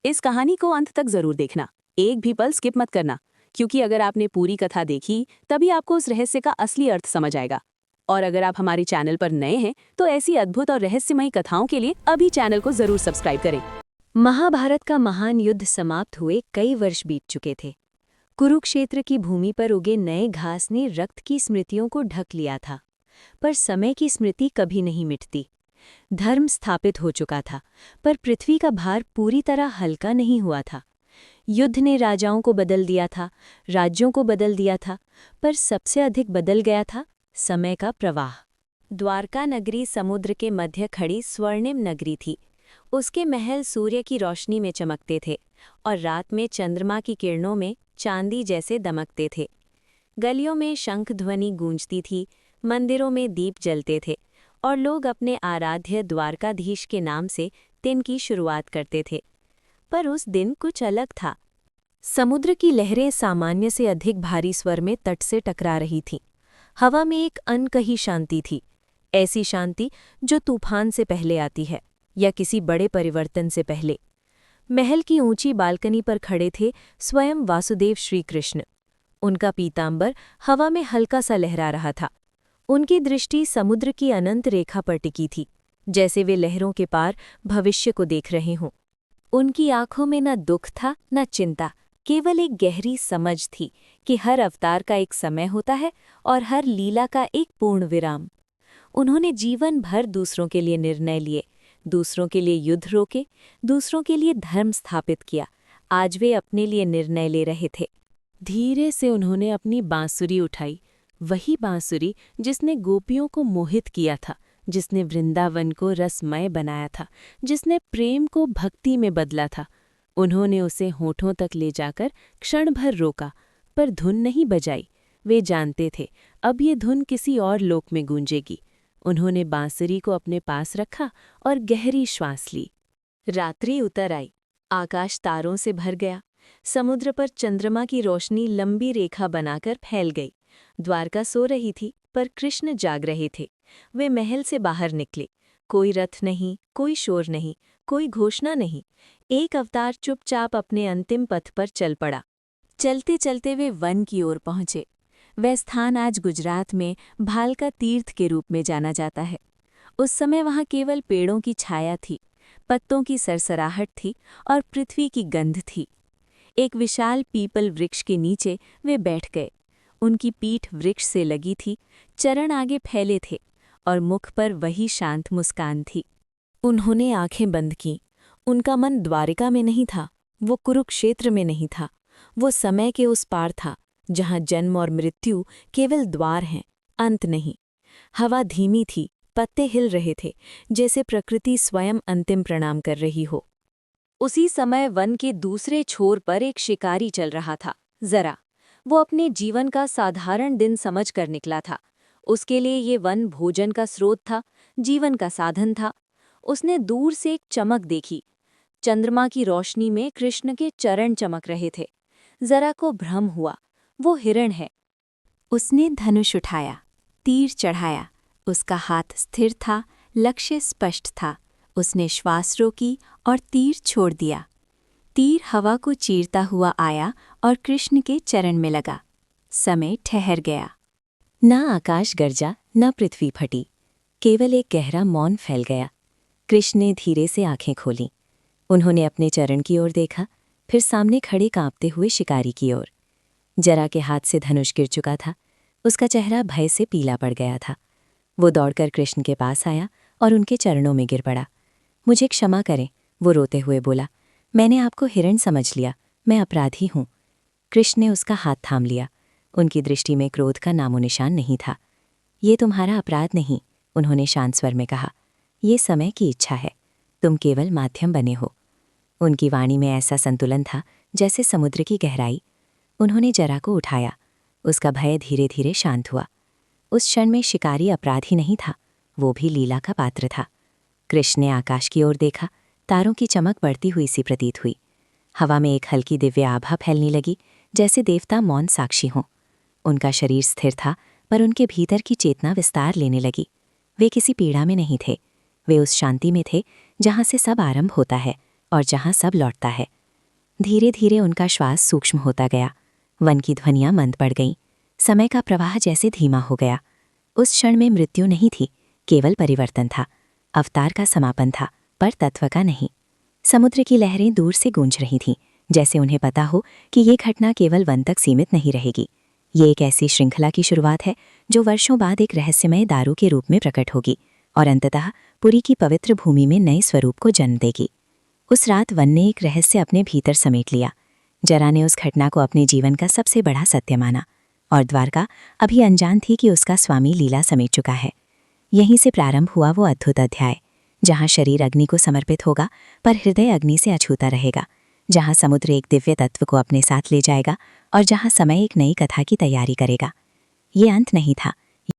इस कहानी को अंत तक जरूर देखना, एक भी पल स्किप मत करना, क्योंकि अगर आपने पूरी कथा देखी तभी आपको उस रहस्य का असली अर्थ समझ आएगा। और अगर आप हमारे चैनल पर नए हैं तो ऐसी अद्भुत और रहस्यमयी कथाओं के लिए अभी चैनल को जरूर सब्सक्राइब करें। महाभारत का महान युद्ध समाप्त हुए कई वर्ष बीत चुके थे। कुरुक्षेत्र की भूमि पर उगे नए घास ने रक्त की स्मृतियों को ढक लिया था, पर समय की स्मृति कभी नहीं मिटती। धर्म स्थापित हो चुका था, पर पृथ्वी का भार पूरी तरह हल्का नहीं हुआ था। युद्ध ने राजाओं को बदल दिया था, राज्यों को बदल दिया था, पर सबसे अधिक बदल गया था समय का प्रवाह। द्वारका नगरी समुद्र के मध्य खड़ी स्वर्णिम नगरी थी। उसके महल सूर्य की रोशनी में चमकते थे और रात में चंद्रमा की किरणों में चांदी जैसे दमकते थे। गलियों में शंख ध्वनि गूंजती थी, मंदिरों में दीप जलते थे और लोग अपने आराध्य द्वारकाधीश के नाम से दिन की शुरुआत करते थे। पर उस दिन कुछ अलग था। समुद्र की लहरें सामान्य से अधिक भारी स्वर में तट से टकरा रही थीं। हवा में एक अनकही शांति थी, ऐसी शांति जो तूफान से पहले आती है या किसी बड़े परिवर्तन से पहले। महल की ऊंची बालकनी पर खड़े थे स्वयं वासुदेव श्री कृष्ण। उनका पीतांबर हवा में हल्का सा लहरा रहा था। उनकी दृष्टि समुद्र की अनंत रेखा पर टिकी थी, जैसे वे लहरों के पार भविष्य को देख रहे हों। उनकी आंखों में न दुख था न चिंता, केवल एक गहरी समझ थी कि हर अवतार का एक समय होता है और हर लीला का एक पूर्ण विराम। उन्होंने जीवन भर दूसरों के लिए निर्णय लिए, दूसरों के लिए युद्ध रोके, दूसरों के लिए धर्म स्थापित किया। आज वे अपने लिए निर्णय ले रहे थे। धीरे से उन्होंने अपनी बांसुरी उठाई, वही बांसुरी जिसने गोपियों को मोहित किया था, जिसने वृंदावन को रसमय बनाया था, जिसने प्रेम को भक्ति में बदला था। उन्होंने उसे होठों तक ले जाकर क्षण भर रोका, पर धुन नहीं बजाई। वे जानते थे अब ये धुन किसी और लोक में गूंजेगी। उन्होंने बांसुरी को अपने पास रखा और गहरी श्वास ली। रात्रि उतर आई, आकाश तारों से भर गया। समुद्र पर चंद्रमा की रोशनी लंबी रेखा बनाकर फैल गई। द्वारका सो रही थी, पर कृष्ण जाग रहे थे। वे महल से बाहर निकले। कोई रथ नहीं, कोई शोर नहीं, कोई घोषणा नहीं। एक अवतार चुपचाप अपने अंतिम पथ पर चल पड़ा। चलते चलते वे वन की ओर पहुंचे। वह स्थान आज गुजरात में भालका तीर्थ के रूप में जाना जाता है। उस समय वहां केवल पेड़ों की छाया थी, पत्तों की सरसराहट थी और पृथ्वी की गंध थी। एक विशाल पीपल वृक्ष के नीचे वे बैठ गए। उनकी पीठ वृक्ष से लगी थी, चरण आगे फैले थे और मुख पर वही शांत मुस्कान थी। उन्होंने आंखें बंद की। उनका मन द्वारिका में नहीं था, वो कुरुक्षेत्र में नहीं था, वो समय के उस पार था जहाँ जन्म और मृत्यु केवल द्वार हैं, अंत नहीं। हवा धीमी थी, पत्ते हिल रहे थे, जैसे प्रकृति स्वयं अंतिम प्रणाम कर रही हो। उसी समय वन के दूसरे छोर पर एक शिकारी चल रहा था। जरा वो अपने जीवन का साधारण दिन समझकर निकला था। उसके लिए ये वन भोजन का स्रोत था, जीवन का साधन था। उसने दूर से एक चमक देखी। चंद्रमा की रोशनी में कृष्ण के चरण चमक रहे थे। जरा को भ्रम हुआ, वो हिरण है। उसने धनुष उठाया, तीर चढ़ाया। उसका हाथ स्थिर था, लक्ष्य स्पष्ट था। उसने श्वास रोकी और तीर छोड़ दिया। तीर हवा को चीरता हुआ आया और कृष्ण के चरण में लगा। समय ठहर गया। न आकाश गरजा, न पृथ्वी फटी, केवल एक गहरा मौन फैल गया। कृष्ण ने धीरे से आंखें खोलीं। उन्होंने अपने चरण की ओर देखा, फिर सामने खड़े कांपते हुए शिकारी की ओर। जरा के हाथ से धनुष गिर चुका था। उसका चेहरा भय से पीला पड़ गया था। वो दौड़कर कृष्ण के पास आया और उनके चरणों में गिर पड़ा। मुझे क्षमा करें, वो रोते हुए बोला। मैंने आपको हिरण समझ लिया, मैं अपराधी हूँ। कृष्ण ने उसका हाथ थाम लिया। उनकी दृष्टि में क्रोध का नामो निशान नहीं था। ये तुम्हारा अपराध नहीं, उन्होंने शांत स्वर में कहा। ये समय की इच्छा है, तुम केवल माध्यम बने हो। उनकी वाणी में ऐसा संतुलन था जैसे समुद्र की गहराई। उन्होंने जरा को उठाया। उसका भय धीरे धीरे शांत हुआ। उस क्षण में शिकारी अपराधी नहीं था, वो भी लीला का पात्र था। कृष्ण ने आकाश की ओर देखा। तारों की चमक बढ़ती हुई सी प्रतीत हुई। हवा में एक हल्की दिव्य आभा फैलने लगी, जैसे देवता मौन साक्षी हों। उनका शरीर स्थिर था, पर उनके भीतर की चेतना विस्तार लेने लगी। वे किसी पीड़ा में नहीं थे, वे उस शांति में थे जहाँ से सब आरंभ होता है और जहाँ सब लौटता है। धीरे धीरे उनका श्वास सूक्ष्म होता गया। वन की ध्वनियाँ मंद पड़ गईं। समय का प्रवाह जैसे धीमा हो गया। उस क्षण में मृत्यु नहीं थी, केवल परिवर्तन था। अवतार का समापन था, पर तत्व का नहीं। समुद्र की लहरें दूर से गूंज रही थीं, जैसे उन्हें पता हो कि ये घटना केवल वन तक सीमित नहीं रहेगी। ये एक ऐसी श्रृंखला की शुरुआत है जो वर्षों बाद एक रहस्यमय दारू के रूप में प्रकट होगी और अंततः पुरी की पवित्र भूमि में नए स्वरूप को जन्म देगी। उस रात वन ने एक रहस्य अपने भीतर समेट लिया। जरा ने उस घटना को अपने जीवन का सबसे बड़ा सत्य माना, और द्वारका अभी अनजान थी कि उसका स्वामी लीला समेट चुका है। यहीं से प्रारंभ हुआ वो अद्भुत अध्याय, जहाँ शरीर अग्नि को समर्पित होगा पर हृदय अग्नि से अछूता रहेगा, जहाँ समुद्र एक दिव्य तत्व को अपने साथ ले जाएगा और जहाँ समय एक नई कथा की तैयारी करेगा। ये अंत नहीं था,